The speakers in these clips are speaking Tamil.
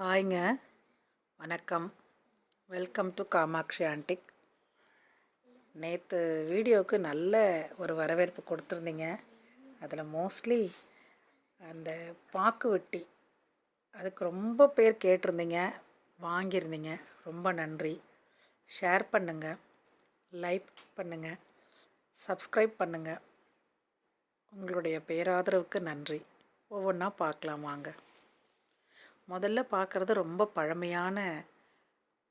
ஹாய்ங்க, வணக்கம். Welcome to Kamakshi antique. நேற்று வீடியோவுக்கு நல்ல ஒரு வரவேற்பு கொடுத்துருந்தீங்க. அதில் மோஸ்ட்லி அந்த பாக்கு வெட்டி அதுக்கு ரொம்ப பேர் கேட்டிருந்தீங்க, வாங்கியிருந்தீங்க. ரொம்ப நன்றி. ஷேர் பண்ணுங்கள், லைக் பண்ணுங்கள், சப்ஸ்கிரைப் பண்ணுங்கள். உங்களுடைய பேராதரவுக்கு நன்றி. ஒவ்வொன்றா பார்க்கலாம் வாங்க. முதல்ல பார்க்குறது ரொம்ப பழமையான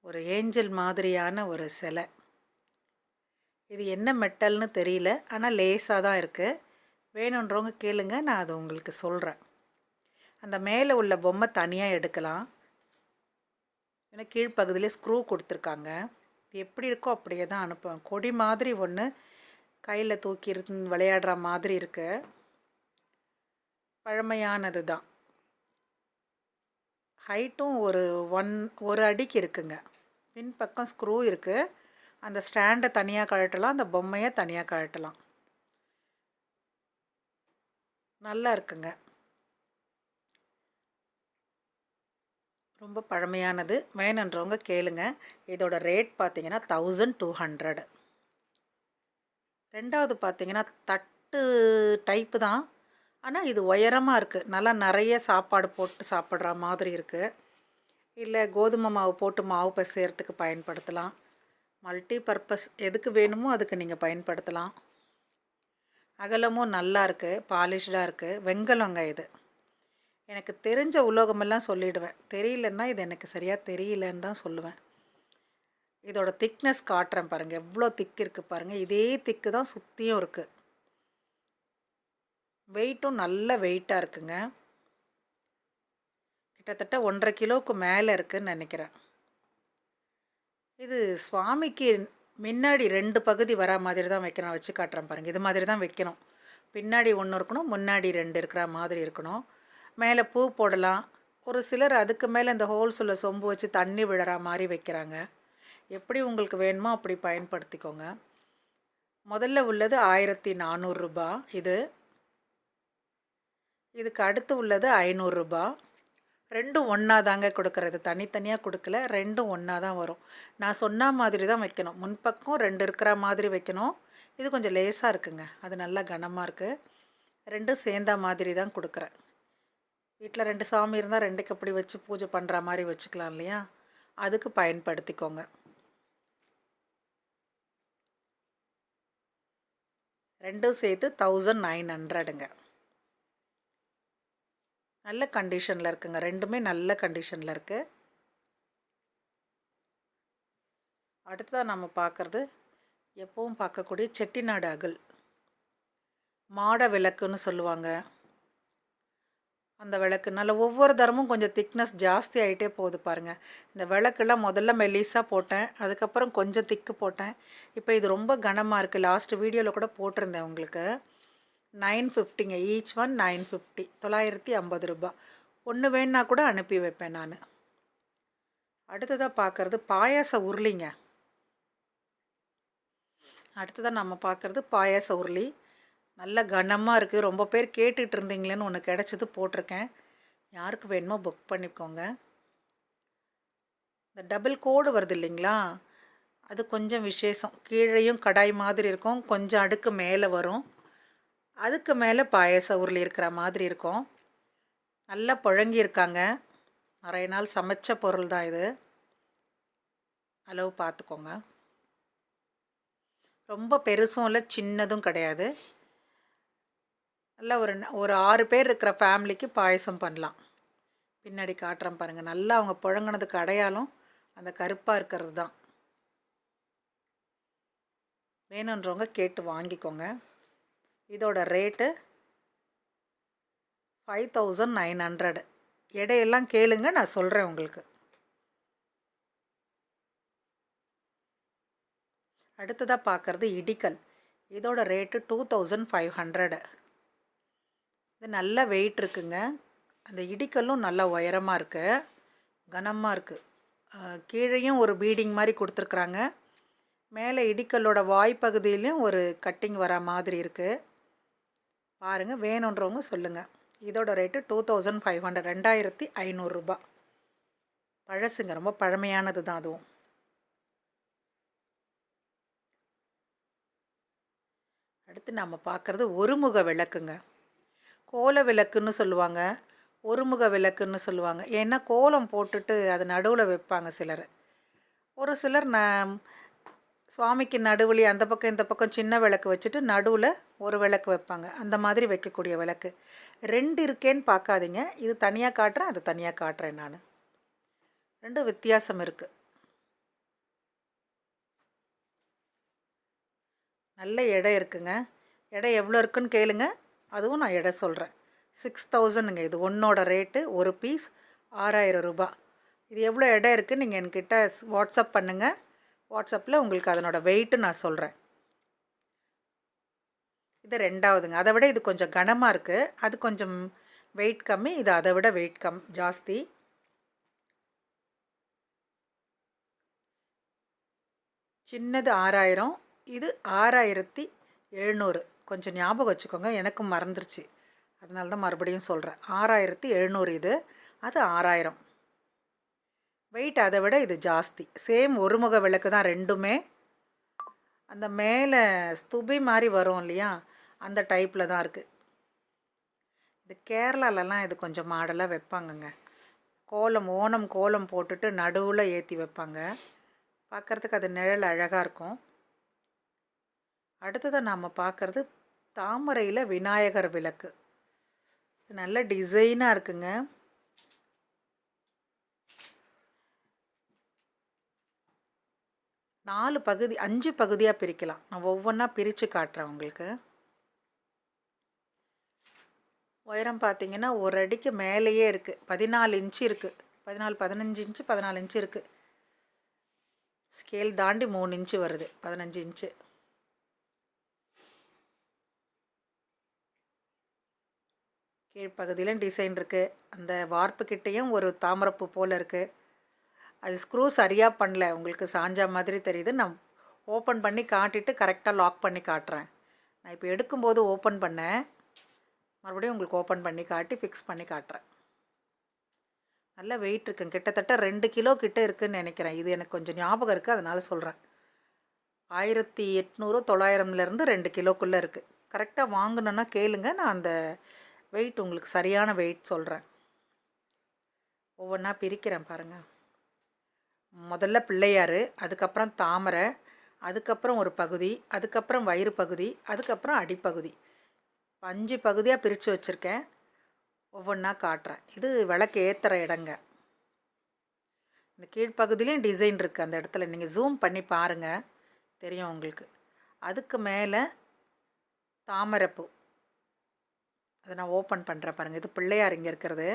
ஒரு ஏஞ்சல் மாதிரியான ஒரு சிலை. இது என்ன மெட்டல்னு தெரியல, ஆனால் லேசாக தான் இருக்குது. வேணுன்றவங்க கேளுங்க, நான் அதை உங்களுக்கு சொல்கிறேன். அந்த மேலே உள்ள பொம்மை தனியாக எடுக்கலாம். ஏன்னா கீழ்ப்பகுதியிலே ஸ்க்ரூ கொடுத்துருக்காங்க. இது எப்படி இருக்கோ அப்படியே தான் அனுப்புவேன். கொடி மாதிரி ஒன்று கையில் தூக்கி விளையாடுற மாதிரி இருக்கு. பழமையானது தான். ஹைட்டும் ஒரு அடிக்கு இருக்குங்க. பின்பக்கம் ஸ்க்ரூ இருக்குது. அந்த ஸ்டாண்டை தனியாக கழட்டலாம், அந்த பொம்மையை தனியாக கழட்டலாம். நல்லா இருக்குங்க. ரொம்ப பழமையானது. வேணுன்றவங்க கேளுங்க. இதோட ரேட் பார்த்தீங்கன்னா 1200. ரெண்டாவது பார்த்தீங்கன்னா தட்டு டைப்பு தான், ஆனால் இது உயரமாக இருக்குது. நல்லா நிறைய சாப்பாடு போட்டு சாப்பிட்ற மாதிரி இருக்குது. இல்லை கோதுமை மாவு போட்டு மாவு பிசையறதுக்கு பயன்படுத்தலாம். மல்டி பர்பஸ் எதுக்கு வேணுமோ அதுக்கு நீங்கள் பயன்படுத்தலாம். அகலமும் நல்லா இருக்குது, பாலிஷ்டாக இருக்குது. வெங்கலங்க இது. எனக்கு தெரிஞ்ச உலோகமெல்லாம் சொல்லிவிடுவேன். தெரியலன்னா இது எனக்கு சரியாக தெரியலன்னு தான் சொல்லுவேன். இதோட திக்னஸ் காட்டுறேன் பாருங்கள், எவ்வளோ திக்கு இருக்குது பாருங்கள். இதே திக்கு தான் சுற்றியும் இருக்குது. வெயிட்டும் நல்ல வெயிட்டாக இருக்குங்க. கிட்டத்தட்ட 1.5 கிலோவுக்கு மேலே இருக்குதுன்னு நினைக்கிறேன். இது சுவாமிக்கு முன்னாடி 2 பகுதி வரா மாதிரி தான் வைக்கணும். வச்சு காட்டுறேன் பாருங்கள். இது மாதிரி தான் வைக்கணும். பின்னாடி 1 இருக்கணும், முன்னாடி 2 இருக்கிற மாதிரி இருக்கணும். மேலே பூ போடலாம். ஒரு சிலர் அதுக்கு மேலே இந்த ஹோல்ஸில் சொம்பு வச்சு தண்ணி விழுற மாதிரி வைக்கிறாங்க. எப்படி உங்களுக்கு வேணுமோ அப்படி பயன்படுத்திக்கோங்க. முதல்ல உள்ளது 1400 ரூபா. இதுக்கு அடுத்து உள்ளது 500 ரூபா. ரெண்டும் ஒன்றா தாங்க கொடுக்குறது, தனித்தனியாக கொடுக்கல. ரெண்டும் ஒன்றா தான் வரும். நான் சொன்ன மாதிரி தான் வைக்கணும். முன்பக்கம் 2 இருக்கிற மாதிரி வைக்கணும். இது கொஞ்சம் லேசாக இருக்குங்க, அது நல்லா கனமாக இருக்குது. ரெண்டும் சேர்ந்த மாதிரி தான் கொடுக்குறேன். வீட்டில் 2 சாமி இருந்தால் 2க்கு எப்படி வச்சு பூஜை பண்ணுற மாதிரி வச்சுக்கலாம் இல்லையா? அதுக்கு பயன்படுத்திக்கோங்க. ரெண்டும் சேர்த்து 1900ங்க. நல்ல கண்டிஷனில் இருக்குங்க. ரெண்டுமே நல்ல கண்டிஷனில் இருக்குது. அடுத்ததாக நம்ம பார்க்குறது எப்பவும் பார்க்கக்கூடிய செட்டிநாடு அகல் மாட விளக்குன்னு சொல்லுவாங்க. அந்த விளக்கு நல்ல ஒவ்வொரு தரமும் கொஞ்சம் திக்னஸ் ஜாஸ்தி ஆகிட்டே போகுது பாருங்கள். இந்த விளக்குலாம் முதல்ல மெல்லிஸாக போட்டேன், அதுக்கப்புறம் கொஞ்சம் திக்கு போட்டேன். இப்போ இது ரொம்ப கனமாக இருக்குது. லாஸ்ட் வீடியோவில் கூட போட்டிருந்தேன் உங்களுக்கு. 950ங்க. ஈச் ஒன் 950, 950 ரூபா. ஒன்று வேணுன்னா கூட அனுப்பி வைப்பேன் நான். அடுத்ததாக பார்க்குறது பாயாச உருளிங்க. அடுத்ததாக நம்ம பார்க்குறது பாயாச உருளி. நல்ல கனமாக இருக்குது. ரொம்ப பேர் கேட்டுட்டு இருந்தீங்களேன்னு ஒன்று கிடச்சிது, போட்டிருக்கேன். யாருக்கு வேணுமோ புக் பண்ணிக்கோங்க. இந்த டபுள் கோடு வருது இல்லைங்களா, அது கொஞ்சம் விசேஷம். கீழேயும் கடாய் மாதிரி இருக்கும், கொஞ்சம் அடுக்கு மேலே வரும். அதுக்கு மேலே பாயாச உருளி இருக்கிற மாதிரி இருக்கும். நல்லா புழங்கியிருக்காங்க. நிறைய நாள் சமைச்ச பொருள் தான் இது. அளவு பார்த்துக்கோங்க. ரொம்ப பெருசும் இல்லை, சின்னதும் கிடையாது. நல்லா ஒரு 6 பேர் இருக்கிற ஃபேமிலிக்கு பாயசம் பண்ணலாம். பின்னாடி காட்டுறேன் பாருங்கள். நல்லா அவங்க புழங்கினதுக்கு அடையாளம் அந்த கருப்பாக இருக்கிறது தான். வேணுன்றவங்க கேட்டு வாங்கிக்கோங்க. இதோட ரேட்டு 5900. எடையெல்லாம் கேளுங்க, நான் சொல்கிறேன் உங்களுக்கு. அடுத்ததாக பார்க்குறது இடிக்கல். இதோட ரேட்டு 2500. இது நல்ல வெயிட் இருக்குங்க. அந்த இடிக்கல்லும் நல்லா உயரமாக இருக்குது, கனமாக இருக்குது. கீழேயும் ஒரு பீடிங் மாதிரி கொடுத்துருக்குறாங்க. மேலே இடிக்கல்லோட வாய்ப்பகுதியிலையும் ஒரு கட்டிங் வர மாதிரி இருக்குது பாருங்கள். வேணுன்றவங்க சொல்லுங்கள். இதோட ரேட்டு 2500, 2500 ரூபா. பழசுங்க, ரொம்ப பழமையானது தான் அதுவும். அடுத்து நம்ம பார்க்குறது ஒருமுக விளக்குங்க. கோல விளக்குன்னு சொல்லுவாங்க, ஒருமுக விளக்குன்னு சொல்லுவாங்க. ஏன்னா கோலம் போட்டுட்டு அது நடுவில் வைப்பாங்க சிலர். ஒரு சிலர் சுவாமிக்கு நடுவுலையே அந்த பக்கம் இந்த பக்கம் சின்ன விளக்கு வச்சுட்டு நடுவில் ஒரு விளக்கு வைப்பாங்க. அந்த மாதிரி வைக்கக்கூடிய விளக்கு. 2 இருக்கேன்னு பார்க்காதீங்க. இது தனியாக காட்டுறேன், அது தனியாக காட்டுறேன் நான். 2 வித்தியாசம் இருக்குது. நல்ல எடை இருக்குங்க. எடை எவ்வளோ இருக்குன்னு கேளுங்க, அதுவும் நான் எடை சொல்கிறேன். 6000ங்க. இது ஒன்றோட ரேட்டு, ஒரு பீஸ் 6000 ரூபா. இது எவ்வளோ எடை இருக்குன்னு நீங்கள் என்கிட்ட வாட்ஸ்அப் பண்ணுங்கள். வாட்ஸ்அப்பில் உங்களுக்கு அதனோட வெயிட்டு நான் சொல்கிறேன். இது 2வதுங்க. அதை விட இது கொஞ்சம் கனமாக இருக்குது. அது கொஞ்சம் வெயிட் கம்மி, இது அதை விட வெயிட் ஜாஸ்தி. சின்னது 6000, இது 6700. கொஞ்சம் ஞாபகம் வச்சுக்கோங்க, எனக்கும் மறந்துருச்சு, அதனால தான் மறுபடியும் சொல்கிறேன். 6700 இது, அது 6000. வெயிட் அதை விட இது ஜாஸ்தி. சேம் ஒருமுக விளக்கு தான் ரெண்டுமே. அந்த மேலே ஸ்துபி மாதிரி வரும் இல்லையா, அந்த டைப்பில் தான் இருக்குது. இது கேரளாலலாம் இது கொஞ்சம் மாடலாக வைப்பாங்கங்க. கோலம், ஓணம் கோலம் போட்டுட்டு நடுவில் ஏற்றி வைப்பாங்க. பார்க்குறதுக்கு அது நிழல் அழகாக இருக்கும். அடுத்ததை நாம் பார்க்குறது தாமரையில் விநாயகர் விளக்கு. இது நல்ல டிசைனாக இருக்குங்க. நாலு பகுதி 5 பகுதியாக பிரிக்கலாம். நான் ஒவ்வொன்றா பிரித்து காட்டுறேன் உங்களுக்கு. உயரம் பார்த்தீங்கன்னா ஒரு அடிக்கு மேலேயே இருக்குது. 14 இன்ச்சு இருக்குது. 15 இன்ச்சு 14 இன்ச்சு இருக்குது. ஸ்கேல் தாண்டி 3 இன்ச்சு வருது, 15 இன்ச்சு. கீழ்ப்பகுதியிலும் டிசைன் இருக்குது. அந்த வார்ப்பு கிட்டேயும் ஒரு தாமரைப்பூ போல் இருக்குது. அது ஸ்க்ரூ சரியாக பண்ணல, உங்களுக்கு சாஞ்சா மாதிரி தெரியுது. நான் ஓப்பன் பண்ணி காட்டிட்டு கரெக்டாக லாக் பண்ணி காட்டுறேன். நான் இப்போ எடுக்கும்போது ஓப்பன் பண்ணேன், மறுபடியும் உங்களுக்கு ஓப்பன் பண்ணி காட்டி ஃபிக்ஸ் பண்ணி காட்டுறேன். நல்ல வெயிட் இருக்குங்க. கிட்டத்தட்ட 2 கிலோ கிட்டே இருக்குதுன்னு நினைக்கிறேன். இது எனக்கு கொஞ்சம் ஞாபகம் இருக்குது, அதனால் சொல்கிறேன். 1800 900லேருந்து 2 கிலோக்குள்ளே இருக்குது. கரெக்டாக வாங்கணுன்னா கேளுங்க, நான் அந்த வெயிட் உங்களுக்கு சரியான வெயிட் சொல்கிறேன். ஒவ்வொன்றா பிரிக்கிறேன் பாருங்கள். முதல்ல பிள்ளையார், அதுக்கப்புறம் தாமரை, அதுக்கப்புறம் ஒரு பகுதி, அதுக்கப்புறம் வயிறு பகுதி, அதுக்கப்புறம் அடிப்பகுதி. 5 பகுதியாக பிரித்து வச்சுருக்கேன். ஒவ்வொன்றா காட்டுறேன். இது விளக்கு ஏற்றுற இடங்க. இந்த கீழ்ப்பகுதியிலையும் டிசைன் இருக்குது. அந்த இடத்துல நீங்கள் ஜூம் பண்ணி பாருங்கள், தெரியும் உங்களுக்கு. அதுக்கு மேலே தாமரைப்பூ, அதை நான் ஓப்பன் பண்ணுறேன் பாருங்கள். இது பிள்ளையார் இங்கே இருக்கிறது.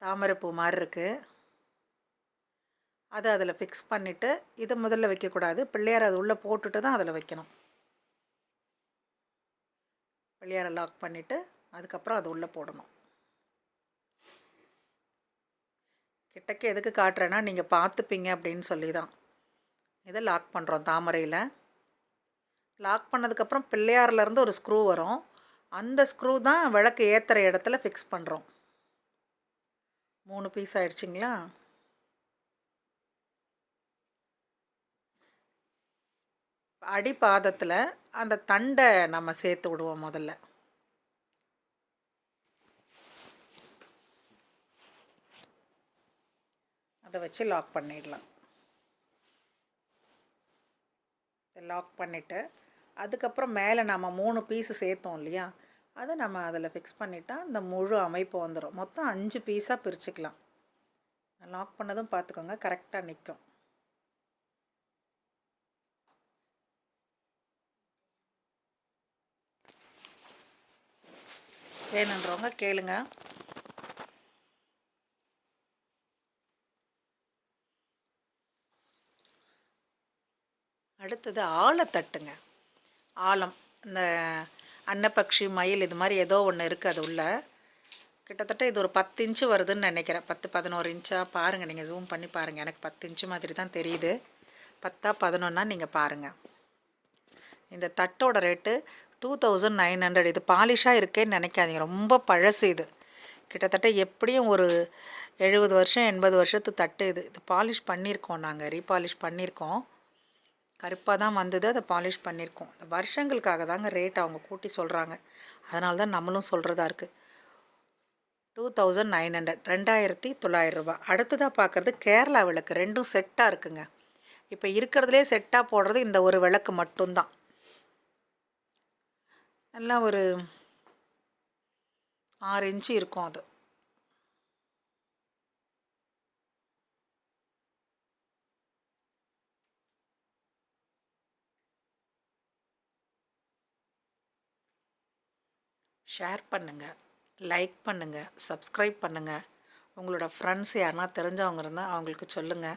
தாமரைப்பூ மாதிரி இருக்குது. அதை அதில் ஃபிக்ஸ் பண்ணிவிட்டு, இதை முதல்ல வைக்கக்கூடாது, பிள்ளையார் அது உள்ளே போட்டுட்டு தான் அதில் வைக்கணும். பிள்ளையாரை லாக் பண்ணிவிட்டு அதுக்கப்புறம் அது உள்ளே போடணும். கிட்டக்க எதுக்கு காட்டுறேன்னா நீங்கள் பார்த்துப்பீங்க அப்படின்னு சொல்லி தான். இதை லாக் பண்ணுறோம் தாமரையில். லாக் பண்ணதுக்கப்புறம் பிள்ளையாரிலேருந்து ஒரு ஸ்க்ரூ வரும். அந்த ஸ்க்ரூ தான் விளக்கு ஏற்றுற இடத்துல ஃபிக்ஸ் பண்ணுறோம். 3 பீஸ் ஆயிடுச்சிங்களா? அடிப்பாதத்தில் அந்த தண்டை நம்ம சேர்த்து விடுவோம் முதல்ல. அதை வச்சு லாக் பண்ணிடலாம். லாக் பண்ணிவிட்டு அதுக்கப்புறம் மேலே நம்ம 3 பீஸு சேர்த்தோம் இல்லையா, அதை நம்ம அதில் ஃபிக்ஸ் பண்ணிட்டா இந்த முழு அமைப்பு வந்துடும். மொத்தம் 5 பீஸாக பிரிச்சுக்கலாம். லாக் பண்ணதும் பார்த்துக்கோங்க, கரெக்டாக நிற்கும். வேணுன்றவங்க கேளுங்க. அடுத்தது ஆலத்தட்டுங்க. ஆலம், இந்த அன்னப்பக்ஷி, மயில், இது மாதிரி ஏதோ ஒன்று இருக்குது அது உள்ள. கிட்டத்தட்ட இது ஒரு 10 இன்ச்சு வருதுன்னு நினைக்கிறேன். 10-11 இன்ச்சா பாருங்கள், நீங்கள் ஜூம் பண்ணி பாருங்கள். எனக்கு 10 இன்ச்சு மாதிரி தான் தெரியுது. 10-11 நீங்கள் பாருங்கள். இந்த தட்டோட ரேட்டு 2900. இது பாலிஷாக இருக்கேன்னு நினைக்காதீங்க, ரொம்ப பழசு இது. கிட்டத்தட்ட எப்படியும் ஒரு 70 வருஷம் 80 வருஷத்து தட்டு இது. இது பாலிஷ் பண்ணியிருக்கோம், நாங்கள் ரீபாலிஷ் பண்ணியிருக்கோம். கருப்பாக தான் வந்தது, அதை பாலிஷ் பண்ணியிருக்கோம். இந்த வருஷங்களுக்காக தாங்க ரேட் அவங்க கூட்டி சொல்கிறாங்க. அதனால தான் நம்மளும் சொல்கிறதா இருக்குது. 2900, 2900 ரூபா. அடுத்ததாக பார்க்குறது கேரளா விளக்கு. ரெண்டும் செட்டாக இருக்குங்க. இப்போ இருக்கிறதுலே செட்டாக போடுறது இந்த ஒரு விளக்கு மட்டும்தான். நல்லா ஒரு 6 இன்ச்சு இருக்கும் அது. ஷேர் பண்ணுங்கள், லைக் பண்ணுங்கள், சப்ஸ்கிரைப் பண்ணுங்கள். உங்களோட ஃப்ரெண்ட்ஸ் யாருன்னா தெரிஞ்சவங்க இருந்தால் அவங்களுக்கு சொல்லுங்கள்.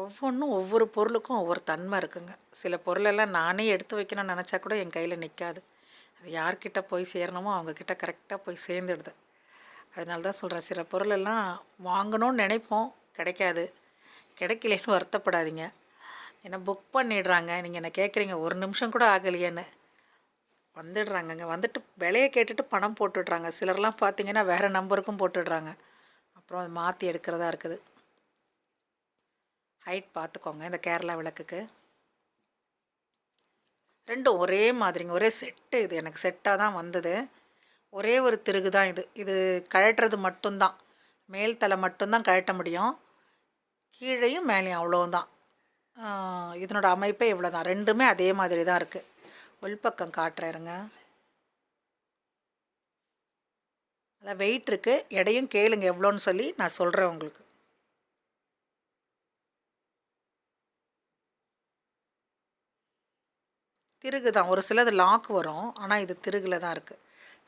ஒவ்வொன்றும் ஒவ்வொரு பொருளுக்கும் ஒவ்வொரு தன்மை இருக்குங்க. சில பொருளெல்லாம் நானே எடுத்து வைக்கணும்னு நினச்சா கூட என் கையில் நிற்காது. அது யார்கிட்ட போய் சேரணுமோ அவங்கக்கிட்ட கரெக்டாக போய் சேர்ந்துடுது. அதனால தான் சொல்கிறேன், சில பொருளெல்லாம் வாங்கணும்னு நினைப்போம், கிடைக்காது. கிடைக்கலன்னு வருத்தப்படாதீங்க. ஏன்னா புக் பண்ணிடுறாங்க. நீங்கள் என்ன கேட்குறீங்க, ஒரு நிமிஷம் கூட ஆகலையேன்னு. வந்துடுறாங்கங்க. வந்துட்டு விலையை கேட்டுட்டு பணம் போட்டுடுறாங்க. சிலர்லாம் பார்த்தீங்கன்னா வேறு நம்பருக்கும் போட்டுடுறாங்க. அப்புறம் அதை மாற்றி எடுக்கிறதா இருக்குது. ஹைட் பார்த்துக்கோங்க இந்த கேரளா விளக்குக்கு. ரெண்டும் ஒரே மாதிரிங்க, ஒரே செட்டு. இது எனக்கு செட்டாக தான் வந்தது. ஒரே ஒரு திருகு தான் இது. இது கழட்டுறது மட்டும்தான். மேல் தலை மட்டும்தான் கழட்ட முடியும். கீழையும் மேலேயும் அவ்வளோதான். இதனோட அமைப்பே இவ்வளோ தான். ரெண்டுமே அதே மாதிரி தான் இருக்குது. உள்பக்கம் காட்டுறேருங்க. நல்லா வெயிட் இருக்குது. எடையும் கேளுங்க எவ்வளோன்னு சொல்லி நான் சொல்கிறேன் உங்களுக்கு. திருகு தான். ஒரு சிலது லாக் வரும், ஆனால் இது திருகில் தான் இருக்குது.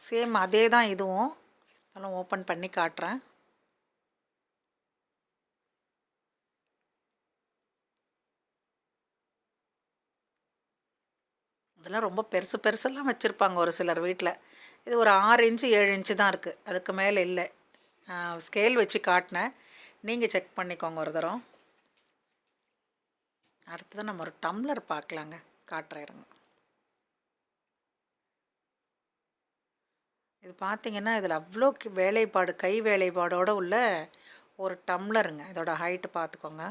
சேம் அதே தான் இதுவும். அதெல்லாம் ஓப்பன் பண்ணி காட்டுறேன். இதெல்லாம் ரொம்ப பெருசு பெருசெல்லாம் வச்சுருப்பாங்க ஒரு சிலர் வீட்டில். இது ஒரு 6 இன்ச்சு 7 இன்ச்சு தான் இருக்குது, அதுக்கு மேலே இல்லை. ஸ்கேல் வச்சு காட்டினேன், நீங்கள் செக் பண்ணிக்கோங்க ஒரு தரம். அடுத்ததான் நம்ம ஒரு டம்ளர் பார்க்கலாங்க, காட்டுறேருங்க. இது பார்த்திங்கன்னா இதில் அவ்வளோ வேலைப்பாடு, கை வேலைப்பாடோடு உள்ள ஒரு டம்ளருங்க. இதோட ஹைட்டு பார்த்துக்கோங்க.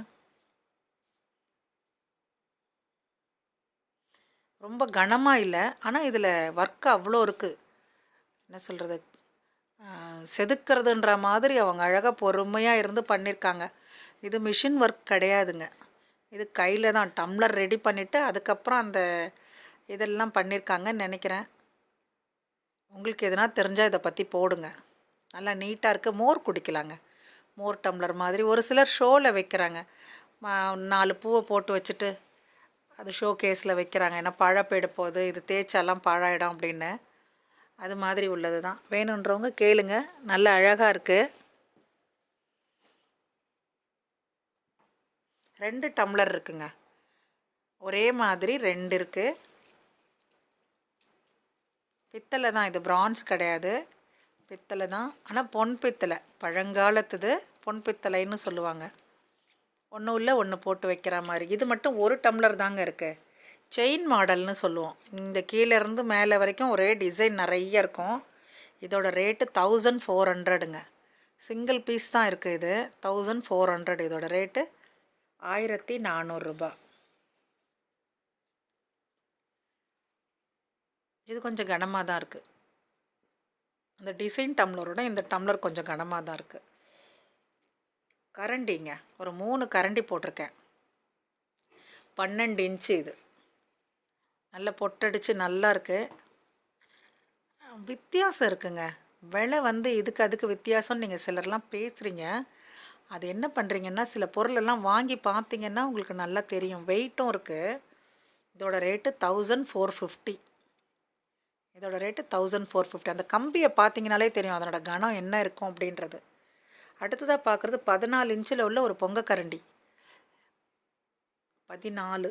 ரொம்ப கனமாக இல்லை, ஆனால் இதில் ஒர்க்கு அவ்வளோ இருக்குது. என்ன சொல்கிறது, செதுக்கிறதுன்ற மாதிரி அவங்க அழகாக பொறுமையாக இருந்து பண்ணியிருக்காங்க. இது மிஷின் ஒர்க் கிடையாதுங்க. இது கையில் தான் டம்ளர் ரெடி பண்ணிவிட்டு அதுக்கப்புறம் அந்த இதெல்லாம் பண்ணியிருக்காங்கன்னு நினைக்கிறேன். உங்களுக்கு எதனா தெரிஞ்சால் இதை பற்றி போடுங்க. நல்லா நீட்டாக இருக்குது. மோர் குடிக்கலாங்க, மோர் டம்ளர் மாதிரி. ஒரு சிலர் ஷோவில் வைக்கிறாங்க, 4 பூவை போட்டு வச்சுட்டு அது ஷோ கேஸில் வைக்கிறாங்க. ஏன்னா பழப்பேடு போகுது, இது தேய்ச்சாலாம் பாழாயிடும் அப்படின்னு. அது மாதிரி உள்ளது தான். வேணுன்றவங்க கேளுங்க, நல்ல அழகாக இருக்குது. 2 டம்ளர் இருக்குங்க, ஒரே மாதிரி 2 இருக்குது. பித்தளை தான் இது, பிரான்ஸ் கிடையாது, பித்தளை தான். ஆனால் பொன் பித்தளை, பழங்காலத்துது பொன் பித்தளைன்னு சொல்லுவாங்க. ஒன்று உள்ள ஒன்று போட்டு வைக்கிற மாதிரி. இது மட்டும் 1 டம்ளர் தாங்க இருக்குது. செயின் மாடல்னு சொல்லுவோம். இந்த கீழேருந்து மேலே வரைக்கும் ஒரே டிசைன் நிறைய இருக்கும். இதோட ரேட்டு 1400ங்க. சிங்கிள் பீஸ் தான் இருக்குது இது. 1400 இதோட ரேட்டு. 1400 ரூபா. இது கொஞ்சம் கனமாக தான் இருக்குது. அந்த டிசைன் டம்ளரோட இந்த டம்ளர் கொஞ்சம் கனமாக தான் இருக்குது. கரண்டிங்க, ஒரு 3 கரண்டி போட்டிருக்கேன். 12 இன்ச்சு இது. நல்லா பொட்டடிச்சு நல்லா இருக்குது. வித்தியாசம் இருக்குங்க. விலை வந்து இதுக்கு அதுக்கு வித்தியாசம்னு நீங்கள் சிலர்லாம் பேசுகிறீங்க. அது என்ன பண்ணுறீங்கன்னா, சில பொருளெல்லாம் வாங்கி பார்த்தீங்கன்னா உங்களுக்கு நல்லா தெரியும். வெயிட்டும் இருக்குது. இதோட ரேட்டு 1450. இதோட ரேட்டு 1450. அந்த கம்பியை பார்த்தீங்கனாலே தெரியும் அதனோட கனம் என்ன இருக்கும் அப்படின்றது. அடுத்ததாக பார்க்குறது 14 இன்ச்சில் உள்ள ஒரு பொங்க கரண்டி. 14,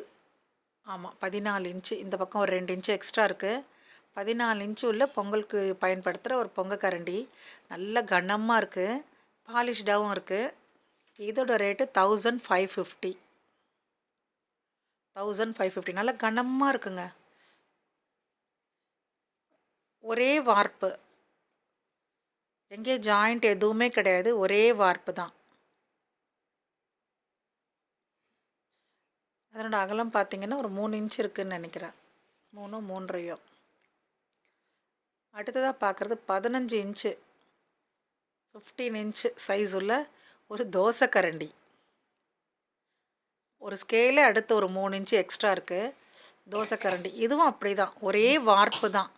ஆமாம் 14 இன்ச்சு. இந்த பக்கம் ஒரு 2 இன்ச்சு எக்ஸ்ட்ரா இருக்குது. 14 இன்ச்சு உள்ள பொங்கலுக்கு பயன்படுத்துகிற ஒரு பொங்க கரண்டி. நல்ல கனமாக இருக்குது, பாலிஷ்டாகவும் இருக்குது. இதோட ரேட்டு 1550. 1550. நல்ல கனமாக இருக்குங்க. ஒரே வார்ப்பு, எங்கேயும் ஜாயிண்ட் எதுவுமே கிடையாது, ஒரே வார்ப்பு தான். அதனோட அகலம் பார்த்திங்கன்னா ஒரு 3 இன்ச் இருக்குதுன்னு நினைக்கிறேன், 3 3.5. அடுத்ததாக பார்க்குறது 15 இன்ச்சு 15 இன்ச்சு சைஸ் உள்ள ஒரு தோசை கரண்டி. ஒரு ஸ்கேலே அடுத்து ஒரு 3 இன்ச்சு எக்ஸ்ட்ரா இருக்குது. தோசை கரண்டி இதுவும் அப்படி தான், ஒரே வார்ப்பு தான்,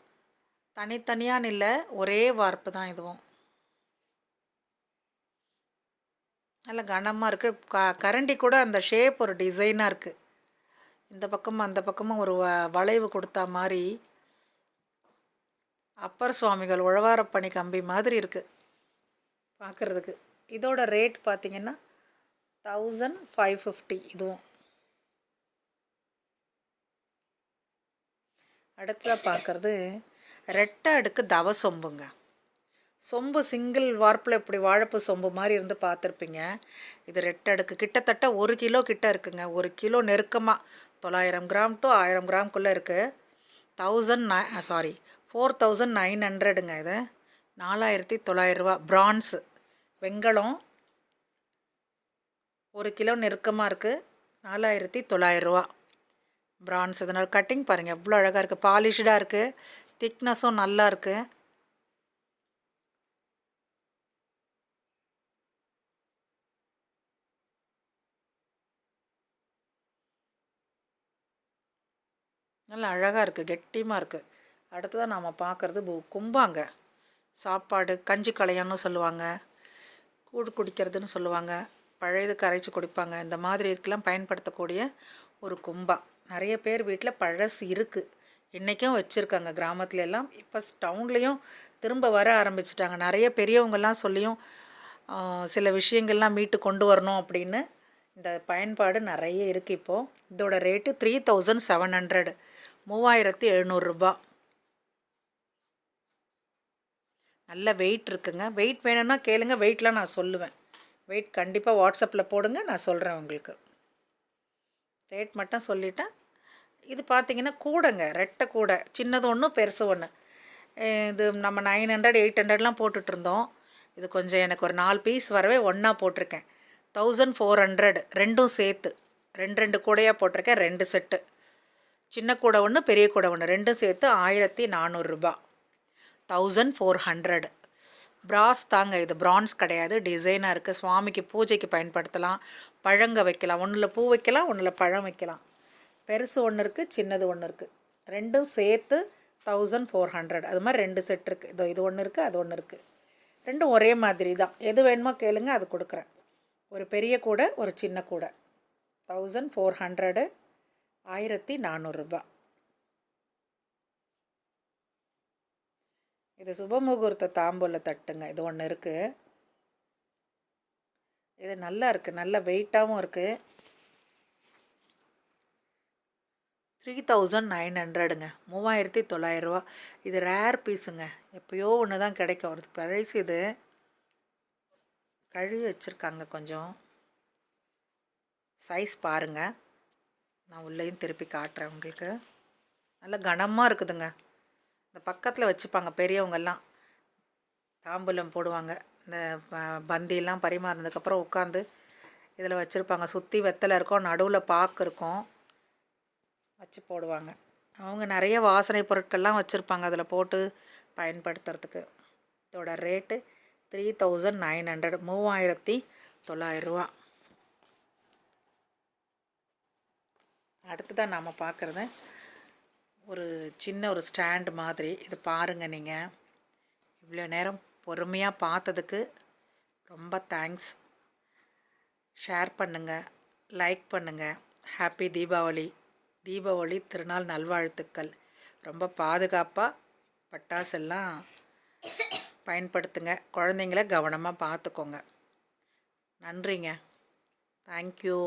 தனித்தனியான்னு இல்லை, ஒரே வார்ப்பு தான். இதுவும் நல்ல கனமாக இருக்குது. கரண்டி கூட அந்த ஷேப் ஒரு டிசைனாக இருக்குது. இந்த பக்கமும் அந்த பக்கமும் ஒரு வளைவு கொடுத்தா மாதிரி அப்பர் சுவாமிகள் உழவாரப்பணி கம்பி மாதிரி இருக்குது பார்க்குறதுக்கு. இதோட ரேட் பார்த்திங்கன்னா 1550. இதுவும் அடுத்ததாக பார்க்குறது ரெட்டை அடுக்கு தவ சொம்புங்க. சொம்பு சிங்கிள் வார்ப்பில் இப்படி வாழைப்பு சொம்பு மாதிரி இருந்து பார்த்துருப்பீங்க. இது ரெட்டை அடுக்கு, கிட்டத்தட்ட 1 கிலோ கிட்ட இருக்குங்க. 1 கிலோ நெருக்கமாக 900 கிராம் டு 1000 கிராம்குள்ளே இருக்குது. 4900ங்க. இது 4900 ரூபா. பிரான்ஸு வெண்கலம், 1 கிலோ நெருக்கமாக இருக்குது, 4900 ரூபா பிரான்ஸ். இதனால் கட்டிங் பாருங்கள் எவ்வளோ அழகாக இருக்குது, பாலிஷ்டாக இருக்குது, திக்னஸும் நல்லா இருக்குது. நல்லா அழகாக இருக்குது, கெட்டியமாக இருக்குது. அடுத்ததான் நாம் பார்க்குறது கும்பாங்க. சாப்பாடு கஞ்சி கலையான்னு சொல்லுவாங்க, கூடு குடிக்கிறதுன்னு சொல்லுவாங்க, பழையது கரைச்சி குடிப்பாங்க. இந்த மாதிரி இதுக்கெல்லாம் பயன்படுத்தக்கூடிய ஒரு கும்பா. நிறைய பேர் வீட்டில் பழசு இருக்குது, இன்றைக்கும் வச்சுருக்காங்க கிராமத்துல எல்லாம். இப்போ டவுன்லேயும் திரும்ப வர ஆரம்பிச்சிட்டாங்க. நிறைய பெரியவங்கள்லாம் சொல்லியும் சில விஷயங்கள்லாம் மீட்டு கொண்டு வரணும் அப்படின்னு இந்த பயன்பாடு நிறைய இருக்குது இப்போது. இதோட ரேட்டு 3700, 3700 ரூபா. நல்ல வெயிட் இருக்குங்க. வெயிட் வேணும்னா கேளுங்க, வெயிட்லாம் நான் சொல்லுவேன். வெயிட் கண்டிப்பாக வாட்ஸ்அப்பில் போடுங்க, நான் சொல்கிறேன் உங்களுக்கு. ரேட் மட்டும் சொல்லிட்டேன். இது பார்த்திங்கன்னா கூடைங்க, ரெட்டை கூடை, சின்னது ஒன்று பெருசு ஒன்று. இது நம்ம 900 800லாம் போட்டுட்ருந்தோம். இது கொஞ்சம் எனக்கு ஒரு 4 பீஸ் வரவே ஒன்றா போட்டிருக்கேன். 1400, ரெண்டும் சேர்த்து 2 கூடையாக போட்டிருக்கேன். 2 செட்டு, சின்ன கூடை ஒன்று பெரிய கூடை ஒன்று, ரெண்டும் சேர்த்து 1400 ரூபா. 1400. பிராஸ் தாங்க இது, பிரான்ஸ் கிடையாது. டிசைனாக இருக்குது. சுவாமிக்கு பூஜைக்கு பயன்படுத்தலாம், பழங்க வைக்கலாம். ஒன்றில் பூ வைக்கலாம், ஒன்றில் பழம் வைக்கலாம். பெருசு ஒன்று இருக்குது, சின்னது ஒன்று இருக்குது, ரெண்டும் சேர்த்து 1400. அது மாதிரி 2 செட் இருக்குது. இது ஒன்று இருக்குது, அது ஒன்று இருக்குது. ரெண்டும் ஒரே மாதிரி தான். எது வேணுமோ கேளுங்க, அது கொடுக்குறேன். ஒரு பெரிய கூடை, ஒரு சின்ன கூடை. 1400, 1400 ரூபா. இது சுபமுகூர்த்த தாம்பூல தட்டுங்க. இது ஒன்று இருக்குது. இது நல்லா இருக்குது, நல்ல வெயிட்டாகவும் இருக்குது. 3900ங்க, 3900 ரூபா. இது ரேர் பீஸுங்க, எப்போயோ ஒன்று தான் கிடைக்கும். ஒரு பழசு இது, கழுவி வச்சுருக்காங்க கொஞ்சம். சைஸ் பாருங்கள், நான் உள்ளேயும் திருப்பி காட்டுறேன் உங்களுக்கு. நல்ல கனமாக இருக்குதுங்க. இந்த பக்கத்தில் வச்சுப்பாங்க பெரியவங்கெல்லாம், தாம்பூலம் போடுவாங்க. இந்த பந்தியெல்லாம் பரிமாறினதுக்கப்புறம் உட்காந்து இதில் வச்சுருப்பாங்க. சுற்றி வெத்தலை இருக்கும், நடுவில் பாக்கு இருக்கும், வச்சு போடுவாங்க. அவங்க நிறைய வாசனை பொருட்கள்லாம் வச்சுருப்பாங்க அதில் போட்டு பயன்படுத்துறதுக்கு. இதோட ரேட்டு 3900, 3900 ரூபா. அடுத்ததான் நாம் பார்க்குறது ஒரு சின்ன ஒரு ஸ்டாண்டு மாதிரி. இது பாருங்கள், நீங்கள் இவ்வளோ நேரம் பொறுமையாக பார்த்ததுக்கு ரொம்ப தேங்க்ஸ். ஷேர் பண்ணுங்கள், லைக் பண்ணுங்கள். ஹாப்பி தீபாவளி. தீபாவளி திருநாள் நல்வாழ்த்துக்கள். ரொம்ப பாதுகாப்பாக பட்டாசெல்லாம் பயன்படுத்துங்க. குழந்தைங்கள கவனமாக பார்த்துக்கோங்க. நன்றிங்க. தேங்க்யூ.